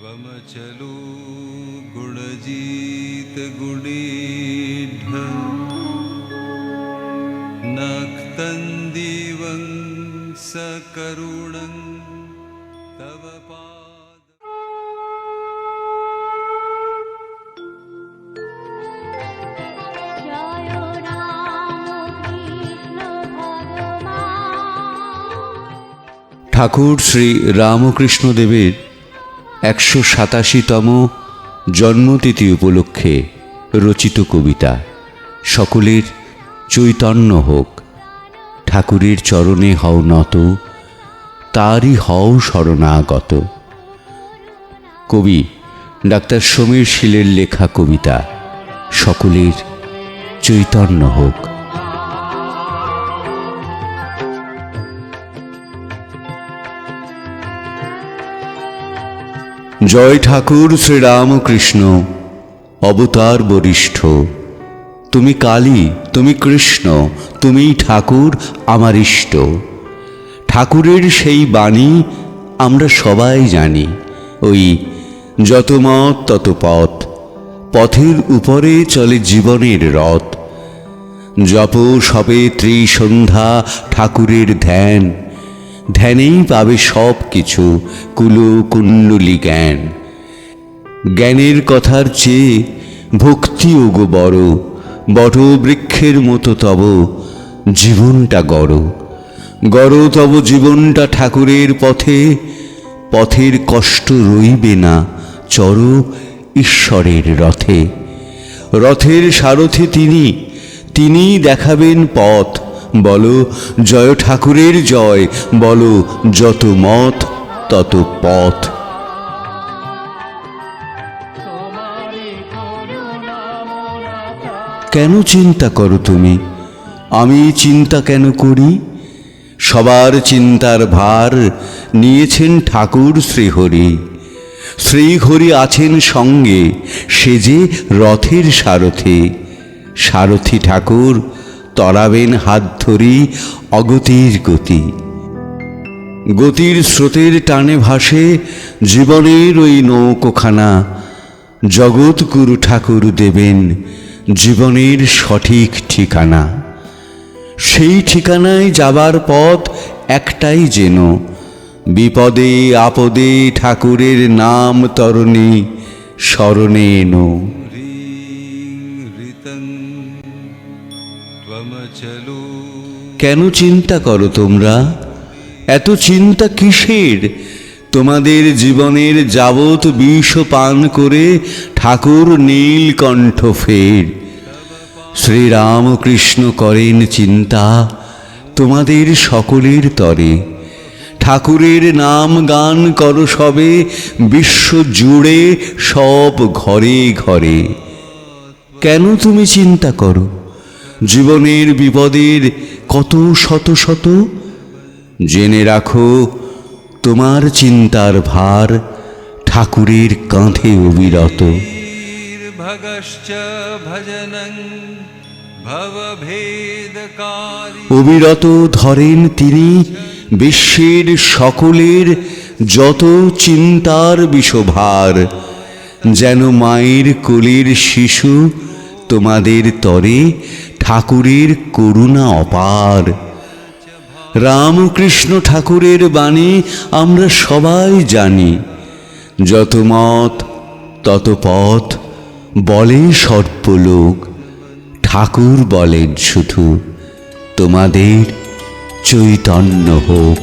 चलू गुणजीत गुणीढ नक्तंदीवं सकरुणं तव पाद। ঠাকুর শ্রী রামকৃষ্ণ দেবের ১৮৭তম জন্মতিথি উপলক্ষে রচিত কবিতা সকলের চৈতন্য হোক। ঠাকুরের চরণে হও নত, তারই হও শরণাগত। কবি ডাক্তার সমীর শীলের লেখা কবিতা সকলের চৈতন্য হোক। জয় ঠাকুর শ্রীরামকৃষ্ণ অবতার বরিষ্ঠ। তুমি কালী, তুমি কৃষ্ণ, তুমিই ঠাকুর আমার ইষ্ট। ঠাকুরের সেই বাণী আমরা সবাই জানি, ওই যত মত তত পথ, পথের উপরে চলে জীবনের রথ। জপ সবে ত্রিসন্ধ্যা ঠাকুরের ধ্যান, ধ্যানেই পাবে সব কিছু কুলো কুণ্ডলী জ্ঞান। জ্ঞানের কথার চেয়ে ভক্তি ওগো বড়, বট বৃক্ষের মতো তব জীবনটা গড়। গড় তব জীবনটা ঠাকুরের পথে, পথের কষ্ট রইবে না চর ঈশ্বরের রথে। রথের সারথি তিনি, তিনিই দেখাবেন পথ। বলো জয় ঠাকুরের জয়, বলো যত মত তত পথ। কেন চিন্তা করো তুমি, আমি চিন্তা কেন করি? সবার চিন্তার ভার নিয়েছেন ঠাকুর শ্রীহরি। শ্রীহরি আছেন সঙ্গে, সে যে রথের সারথি। সারথি ঠাকুর তরাবেন হাত ধরি অগতির গতি। গতির স্রোতের টানে ভাসে জীবনের ওই নৌকোখানা। জগৎগুরু ঠাকুর দেবেন জীবনের সঠিক ঠিকানা। সেই ঠিকানায় যাবার পথ একটাই যেন, বিপদে আপদে ঠাকুরের নাম তরণী স্মরণে এনো। কেন চিন্তা করো তোমরা, এত চিন্তা কিসের? তোমাদের জীবনের যাবৎ বিষ পান করে ঠাকুর নীলকণ্ঠ ফের। শ্রীরামকৃষ্ণ করেন চিন্তা তোমাদের সকলের তরে। ঠাকুরের নাম গান করো সবে বিশ্ব জুড়ে সব ঘরে ঘরে। কেন তুমি চিন্তা করো জীবনের বিপদের কত শত শত? জেনে রাখো তোমার চিন্তার ভার ঠাকুরের কাঁধে অবিরত। অবিরত ধরেন তিনি বিশ্বের সকলের যত চিন্তার বিষভার। যেন মায়ের কোলের শিশু তোমাদের তরে ঠাকুরের করুণা অপার। রামকৃষ্ণ ঠাকুরের বাণী আমরা সবাই জানি, যত মত তত পথ বলে সর্বলোক। ঠাকুর বলেন শুধু তোমাদের চৈতন্য হোক।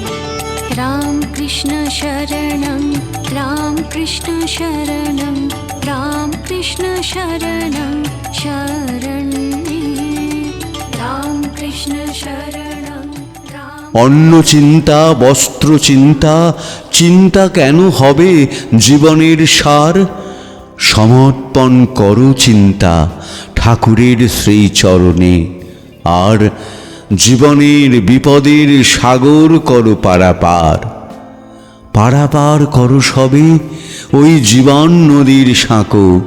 রামকৃষ্ণ শরণং রামকৃষ্ণ শরণং রামকৃষ্ণ শরণং শরণ্যে রামকৃষ্ণ শরণং। অন্ন চিন্তা, বস্ত্র চিন্তা, চিন্তা কেন হবে জীবনের সার? সমর্পণ করো চিন্তা ঠাকুরের শ্রীচরণে। আর জীবনের বিপদের সাগর করো পারাপার। পারাপার করো সবে ওই জীবন নদীর সাঁকো।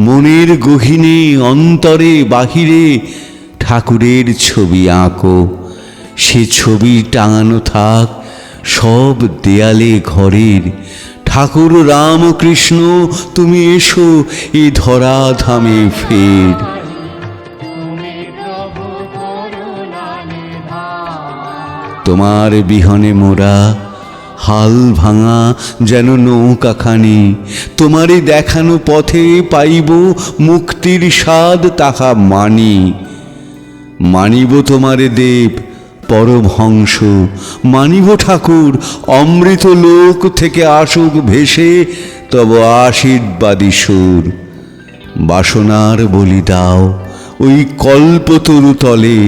মনের গহীনে অন্তরে বাহিরে ঠাকুরের ছবি আঁকো। সে ছবি টাঙানো থাক সব দেয়ালে ঘরের। ঠাকুর রামকৃষ্ণ তুমি এসো এই ধরাধামে ফের। তোমার বিহনে মোরা হাল ভাঙা যেন নৌকাখানি, তোমারই দেখানো পথে পাইব মুক্তির স্বাদ তাহা মানিব তোমারে দেব পরমহংস, মানিব ঠাকুর অমৃত লোক থেকে আসুক ভেসে তব আশীর্বাদী সুর। বাসনার বলি দাও ওই কল্পতরু তলে,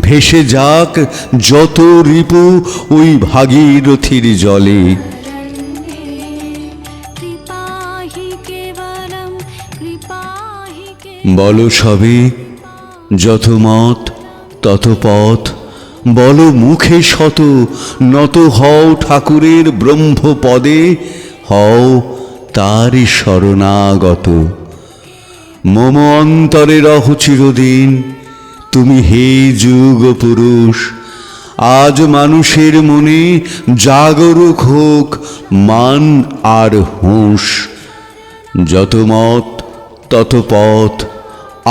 ভেসে যাক যত রিপু ওই ভাগীরথীর জলে। কৃপাহি কেবলম কৃপাহি বলো সবে যত মত তত পথ, বলো মুখে শত নত হও ঠাকুরের ব্রহ্মপদে, হও তারই শরণাগত। মম অন্তরে রহ চিরদিন তুমি হে যুগ পুরুষ, আজ মানুষের মনে জাগরুক হোক মান আর হুঁশ। যত মত তত পথ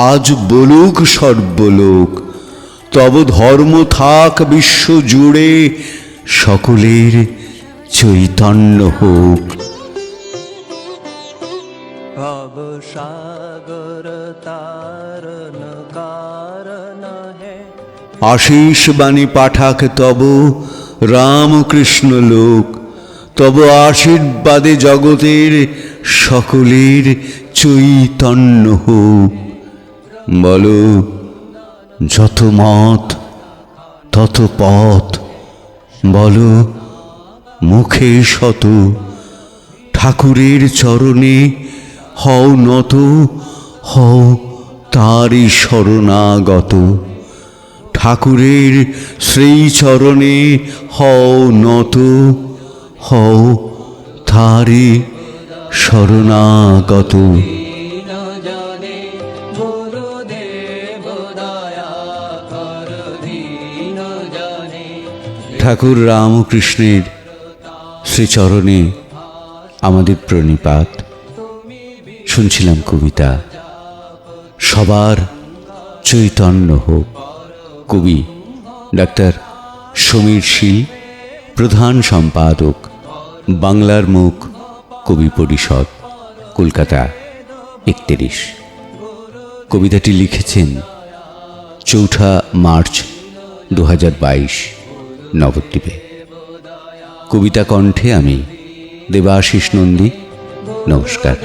আজ বলুক সর্বলোক, তব ধর্ম থাক বিশ্ব জুড়ে সকলের চৈতন্য হোক। अब सागर तारन कारण है। আশিস বাণী পাঠাক তব রামকৃষ্ণ লোক, তব আশীর্বাদে জগতের সকলের চৈতন্য হোক। বলো যত মত তত পথ, বলো মুখে শত ঠাকুরের চরণে হও নত, হও তারই শরণাগত। ঠাকুরের শ্রীচরণে হও নত, হও তারই শরণাগত। दीन जने गुरुदेव दया कर, दीन जने ঠাকুর রামকৃষ্ণের শ্রীচরণে আমাদের প্রণিপাত। শুনছিলাম কবিতা সবার চৈতন্য হোক। কবি ডাক্তার সমীর শীল, প্রধান সম্পাদক বাংলার মুখ কবি পরিষদ, কলকাতা 31। কবিতাটি লিখেছেন 4 মার্চ 2022 নবদ্বীপে। কবিতা কণ্ঠে আমি দেবাশিস নন্দী। নমস্কার।